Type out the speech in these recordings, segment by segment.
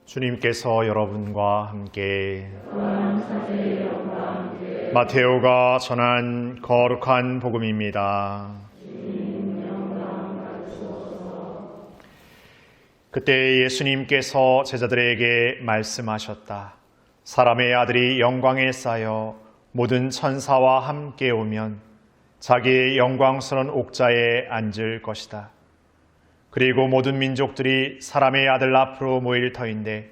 주님께서 여러분과 함께 마테오가 전한 거룩한 복음입니다. 그때 예수님께서 제자들에게 말씀하셨다. 사람의 아들이 영광에 쌓여 모든 천사와 함께 오면 자기의 영광스러운 옥좌에 앉을 것이다. 그리고 모든 민족들이 사람의 아들 앞으로 모일 터인데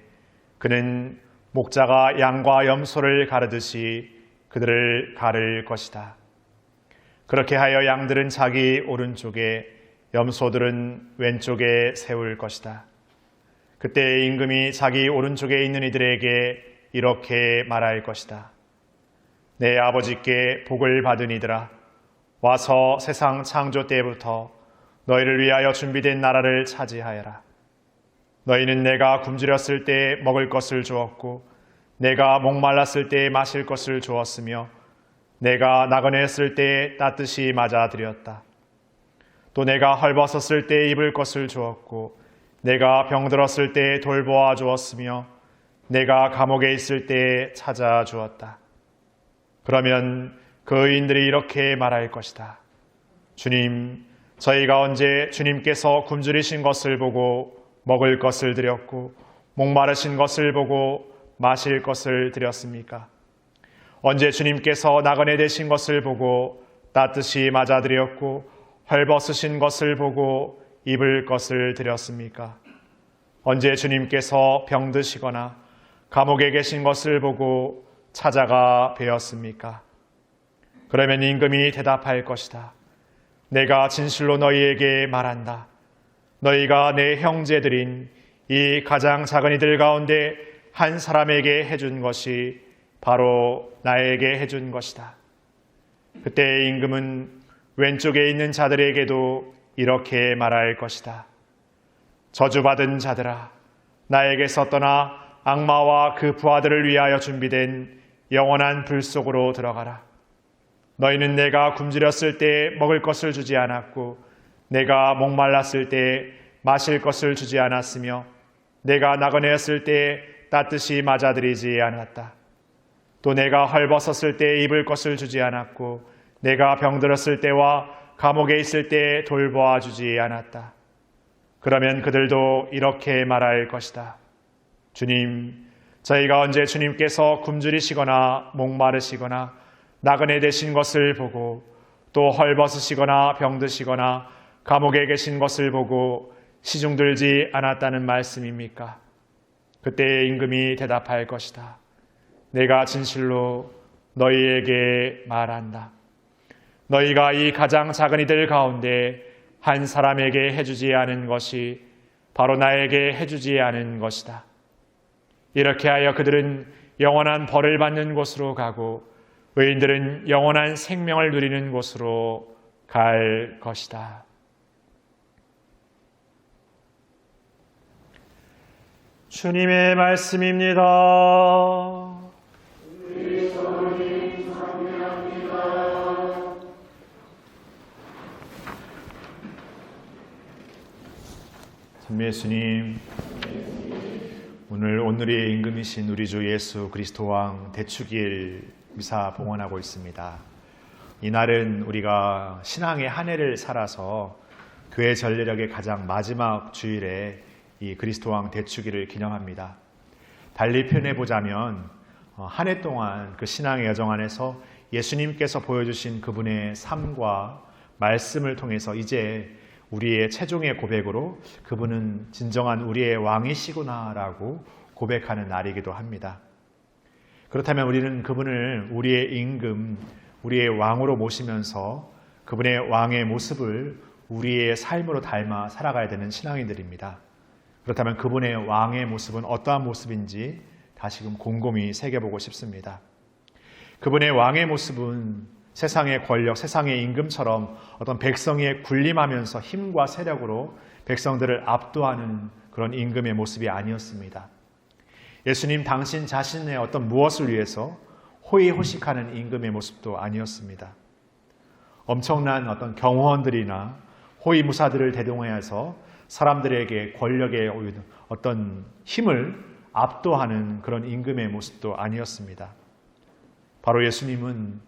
그는 목자가 양과 염소를 가르듯이 그들을 가를 것이다. 그렇게 하여 양들은 자기 오른쪽에 염소들은 왼쪽에 세울 것이다. 그때 임금이 자기 오른쪽에 있는 이들에게 이렇게 말할 것이다. 내 아버지께 복을 받은 이들아, 와서 세상 창조 때부터 너희를 위하여 준비된 나라를 차지하여라. 너희는 내가 굶주렸을 때 먹을 것을 주었고 내가 목말랐을 때 마실 것을 주었으며 내가 나그네였을 때 따뜻이 맞아드렸다. 또 내가 헐벗었을 때 입을 것을 주었고 내가 병들었을 때 돌보아 주었으며 내가 감옥에 있을 때 찾아주었다. 그러면 그 의인들이 이렇게 말할 것이다. 주님, 저희가 언제 주님께서 굶주리신 것을 보고 먹을 것을 드렸고 목마르신 것을 보고 마실 것을 드렸습니까? 언제 주님께서 나그네 되신 것을 보고 따뜻이 맞아드렸고 헐벗으신 것을 보고 입을 것을 드렸습니까? 언제 주님께서 병드시거나 감옥에 계신 것을 보고 찾아가 뵈었습니까? 그러면 임금이 대답할 것이다. 내가 진실로 너희에게 말한다. 너희가 내 형제들인 이 가장 작은 이들 가운데 한 사람에게 해준 것이 바로 나에게 해준 것이다. 그때 임금은 왼쪽에 있는 자들에게도 이렇게 말할 것이다. 저주받은 자들아, 나에게서 떠나 악마와 그 부하들을 위하여 준비된 영원한 불 속으로 들어가라. 너희는 내가 굶주렸을 때 먹을 것을 주지 않았고 내가 목말랐을 때 마실 것을 주지 않았으며 내가 나그네였을 때 따뜻이 맞아들이지 않았다. 또 내가 헐벗었을 때 입을 것을 주지 않았고 내가 병들었을 때와 감옥에 있을 때 돌보아 주지 않았다. 그러면 그들도 이렇게 말할 것이다. 주님, 저희가 언제 주님께서 굶주리시거나 목마르시거나 나그네 되신 것을 보고 또 헐벗으시거나 병드시거나 감옥에 계신 것을 보고 시중들지 않았다는 말씀입니까? 그때 임금이 대답할 것이다. 내가 진실로 너희에게 말한다. 너희가 이 가장 작은 이들 가운데 한 사람에게 해주지 않은 것이 바로 나에게 해주지 않은 것이다. 이렇게 하여 그들은 영원한 벌을 받는 곳으로 가고 의인들은 영원한 생명을 누리는 곳으로 갈 것이다. 주님의 말씀입니다. 그리스도님 찬양합니다. 참 예수님, 오늘의 임금이신 우리 주 예수 그리스도 왕 대축일 미사 봉헌하고 있습니다. 이날은 우리가 신앙의 한 해를 살아서 교회 전례력의 가장 마지막 주일에 이 그리스도 왕 대축일을 기념합니다. 달리 표현해보자면 한 해 동안 그 신앙의 여정 안에서 예수님께서 보여주신 그분의 삶과 말씀을 통해서 이제 우리의 최종의 고백으로 그분은 진정한 우리의 왕이시구나라고 고백하는 날이기도 합니다. 그렇다면 우리는 그분을 우리의 임금, 우리의 왕으로 모시면서 그분의 왕의 모습을 우리의 삶으로 닮아 살아가야 되는 신앙인들입니다. 그렇다면 그분의 왕의 모습은 어떠한 모습인지 다시금 곰곰이 새겨보고 싶습니다. 그분의 왕의 모습은 세상의 권력, 세상의 임금처럼 어떤 백성에 군림하면서 힘과 세력으로 백성들을 압도하는 그런 임금의 모습이 아니었습니다. 예수님 당신 자신의 어떤 무엇을 위해서 호의호식하는 임금의 모습도 아니었습니다. 엄청난 어떤 경호원들이나 호위무사들을 대동해서 사람들에게 권력의 어떤 힘을 압도하는 그런 임금의 모습도 아니었습니다. 바로 예수님은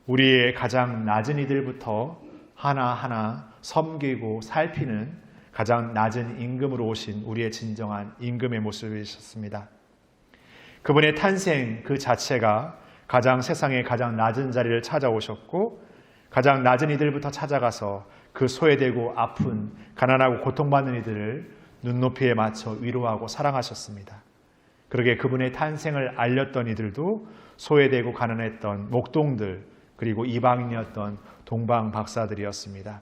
우리의 가장 낮은 이들부터 하나하나 섬기고 살피는 가장 낮은 임금으로 오신 우리의 진정한 임금의 모습이셨습니다. 그분의 탄생 그 자체가 가장 세상의 가장 낮은 자리를 찾아오셨고 가장 낮은 이들부터 찾아가서 그 소외되고 아픈 가난하고 고통받는 이들을 눈높이에 맞춰 위로하고 사랑하셨습니다. 그러게 그분의 탄생을 알렸던 이들도 소외되고 가난했던 목동들 그리고 이방인이었던 동방 박사들이었습니다.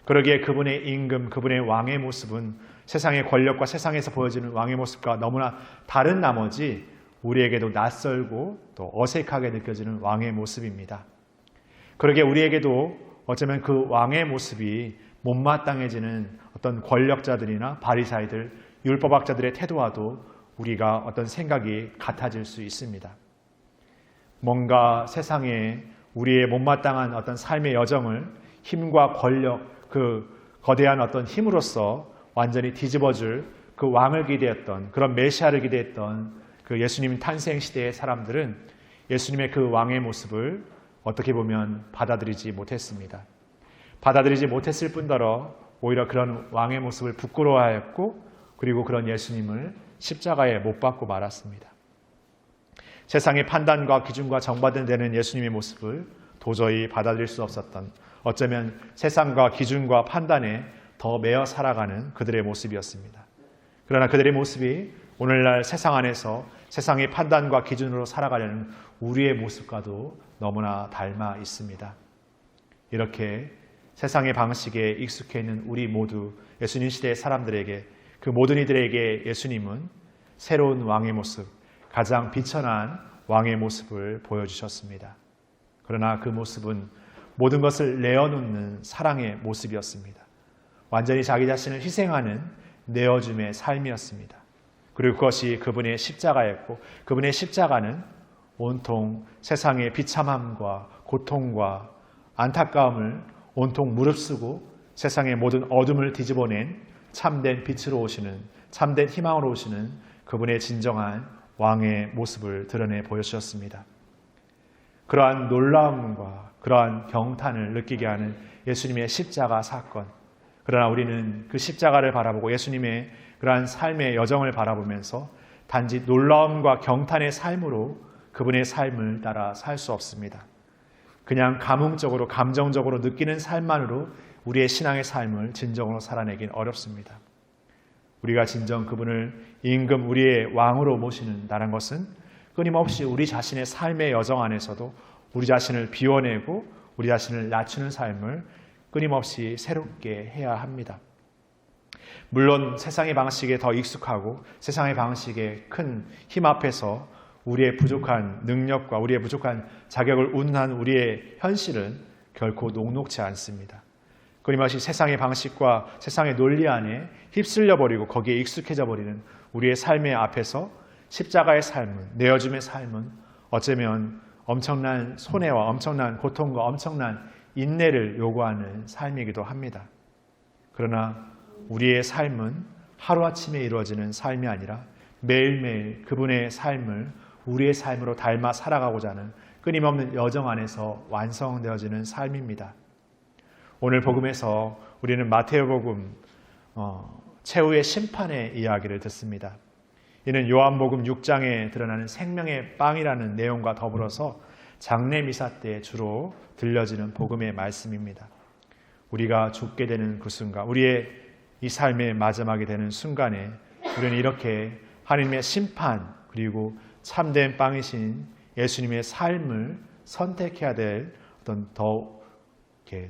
그러기에 그분의 임금, 그분의 왕의 모습은 세상의 권력과 세상에서 보여지는 왕의 모습과 너무나 다른 나머지 우리에게도 낯설고 또 어색하게 느껴지는 왕의 모습입니다. 그러기에 우리에게도 어쩌면 그 왕의 모습이 못마땅해지는 어떤 권력자들이나 바리사이들, 율법학자들의 태도와도 우리가 어떤 생각이 같아질 수 있습니다. 뭔가 세상에 우리의 못마땅한 어떤 삶의 여정을 힘과 권력, 그 거대한 어떤 힘으로써 완전히 뒤집어줄 그 왕을 기대했던, 그런 메시아를 기대했던 그 예수님 탄생 시대의 사람들은 예수님의 그 왕의 모습을 어떻게 보면 받아들이지 못했습니다. 받아들이지 못했을 뿐더러 오히려 그런 왕의 모습을 부끄러워하였고 그리고 그런 예수님을 십자가에 못 박고 말았습니다. 세상의 판단과 기준과 정반대되는 예수님의 모습을 도저히 받아들일 수 없었던, 어쩌면 세상과 기준과 판단에 더 매여 살아가는 그들의 모습이었습니다. 그러나 그들의 모습이 오늘날 세상 안에서 세상의 판단과 기준으로 살아가려는 우리의 모습과도 너무나 닮아 있습니다. 이렇게 세상의 방식에 익숙해 있는 우리 모두 예수님 시대의 사람들에게, 그 모든 이들에게 예수님은 새로운 왕의 모습, 가장 비천한 왕의 모습을 보여주셨습니다. 그러나 그 모습은 모든 것을 내어놓는 사랑의 모습이었습니다. 완전히 자기 자신을 희생하는 내어줌의 삶이었습니다. 그리고 그것이 그분의 십자가였고 그분의 십자가는 온통 세상의 비참함과 고통과 안타까움을 온통 무릅쓰고 세상의 모든 어둠을 뒤집어낸 참된 빛으로 오시는, 참된 희망으로 오시는 그분의 진정한 왕의 모습을 드러내 보여주셨습니다. 그러한 놀라움과 그러한 경탄을 느끼게 하는 예수님의 십자가 사건. 그러나 우리는 그 십자가를 바라보고 예수님의 그러한 삶의 여정을 바라보면서 단지 놀라움과 경탄의 삶으로 그분의 삶을 따라 살 수 없습니다. 그냥 감흥적으로 감정적으로 느끼는 삶만으로 우리의 신앙의 삶을 진정으로 살아내긴 어렵습니다. 우리가 진정 그분을 임금 우리의 왕으로 모시는다는 것은 끊임없이 우리 자신의 삶의 여정 안에서도 우리 자신을 비워내고 우리 자신을 낮추는 삶을 끊임없이 새롭게 해야 합니다. 물론 세상의 방식에 더 익숙하고 세상의 방식에 큰 힘 앞에서 우리의 부족한 능력과 우리의 부족한 자격을 운운한 우리의 현실은 결코 녹록지 않습니다. 끊임없이 세상의 방식과 세상의 논리 안에 휩쓸려 버리고 거기에 익숙해져 버리는 우리의 삶의 앞에서 십자가의 삶은, 내어줌의 삶은 어쩌면 엄청난 손해와 엄청난 고통과 엄청난 인내를 요구하는 삶이기도 합니다. 그러나 우리의 삶은 하루아침에 이루어지는 삶이 아니라 매일매일 그분의 삶을 우리의 삶으로 닮아 살아가고자 하는 끊임없는 여정 안에서 완성되어지는 삶입니다. 오늘 복음에서 우리는 마태복음 최후의 심판의 이야기를 듣습니다. 이는 요한복음 6장에 드러나는 생명의 빵이라는 내용과 더불어서 장례 미사 때 주로 들려지는 복음의 말씀입니다. 우리가 죽게 되는 그 순간, 우리의 이 삶의 마지막이 되는 순간에 우리는 이렇게 하나님의 심판 그리고 참된 빵이신 예수님의 삶을 선택해야 될 어떤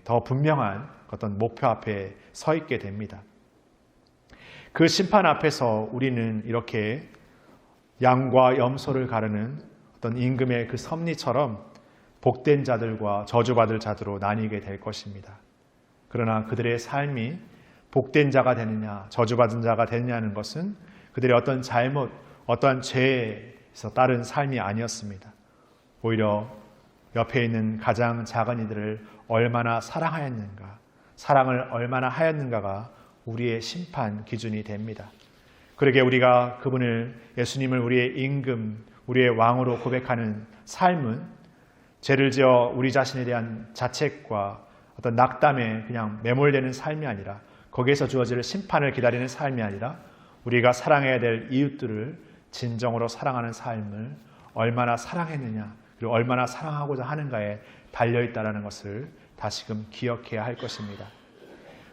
더 분명한 어떤 목표 앞에 서 있게 됩니다. 그 심판 앞에서 우리는 이렇게 양과 염소를 가르는 어떤 임금의 그 섭리처럼 복된 자들과 저주받을 자들로 나뉘게 될 것입니다. 그러나 그들의 삶이 복된 자가 되느냐 저주받은 자가 되느냐는 것은 그들의 어떤 잘못, 어떠한 죄에서 따른 삶이 아니었습니다. 오히려 옆에 있는 가장 작은 이들을 얼마나 사랑하였는가, 사랑을 얼마나 하였는가가 우리의 심판 기준이 됩니다. 그러게 우리가 그분을, 예수님을 우리의 임금, 우리의 왕으로 고백하는 삶은 죄를 지어 우리 자신에 대한 자책과 어떤 낙담에 그냥 매몰되는 삶이 아니라, 거기에서 주어질 심판을 기다리는 삶이 아니라, 우리가 사랑해야 될 이웃들을 진정으로 사랑하는 삶을 얼마나 사랑했느냐, 그리고 얼마나 사랑하고자 하는가에 달려있다는 것을 다시금 기억해야 할 것입니다.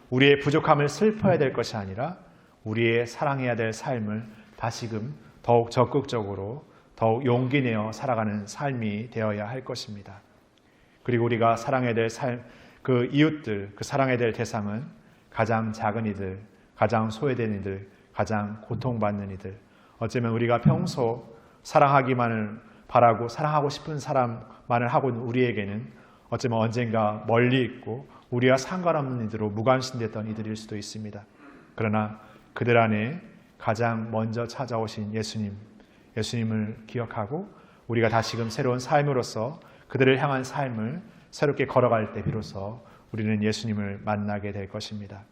우리의 부족함을 슬퍼해야 될 것이 아니라 우리의 사랑해야 될 삶을 다시금 더욱 적극적으로, 더욱 용기 내어 살아가는 삶이 되어야 할 것입니다. 그리고 우리가 사랑해야 될 삶, 그 이웃들, 그 사랑해야 될 대상은 가장 작은 이들, 가장 소외된 이들, 가장 고통받는 이들, 어쩌면 우리가 평소 사랑하기만을 바라고 사랑하고 싶은 사람만을 하고 있는 우리에게는 어쩌면 언젠가 멀리 있고 우리와 상관없는 이들로 무관심됐던 이들일 수도 있습니다. 그러나 그들 안에 가장 먼저 찾아오신 예수님을 기억하고 우리가 다시금 새로운 삶으로서 그들을 향한 삶을 새롭게 걸어갈 때 비로소 우리는 예수님을 만나게 될 것입니다.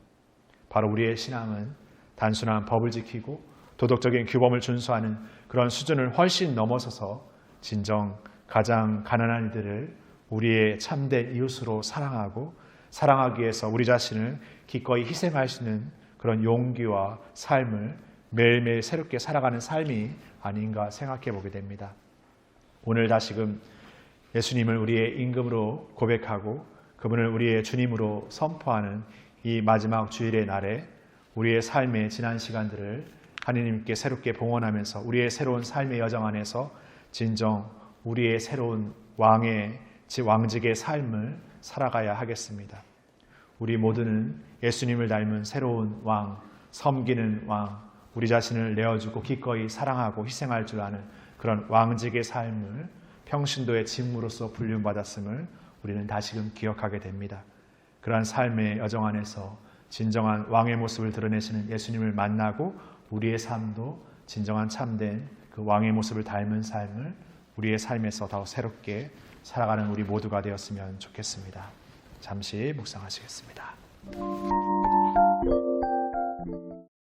바로 우리의 신앙은 단순한 법을 지키고 도덕적인 규범을 준수하는 그런 수준을 훨씬 넘어서서 진정 가장 가난한 이들을 우리의 참된 이웃으로 사랑하고, 사랑하기 위해서 우리 자신을 기꺼이 희생할 수 있는 그런 용기와 삶을 매일매일 새롭게 살아가는 삶이 아닌가 생각해 보게 됩니다. 오늘 다시금 예수님을 우리의 임금으로 고백하고 그분을 우리의 주님으로 선포하는 이 마지막 주일의 날에 우리의 삶의 지난 시간들을 하느님께 새롭게 봉헌하면서 우리의 새로운 삶의 여정 안에서 진정 우리의 새로운 왕직의 삶을 살아가야 하겠습니다. 우리 모두는 예수님을 닮은 새로운 왕, 섬기는 왕, 우리 자신을 내어주고 기꺼이 사랑하고 희생할 줄 아는 그런 왕직의 삶을 평신도의 직무로서 불륜받았음을 우리는 다시금 기억하게 됩니다. 그러한 삶의 여정 안에서 진정한 왕의 모습을 드러내시는 예수님을 만나고 우리의 삶도 진정한 참된 그 왕의 모습을 닮은 삶을 우리의 삶에서 더 새롭게 살아가는 우리 모두가 되었으면 좋겠습니다. 잠시 묵상하시겠습니다.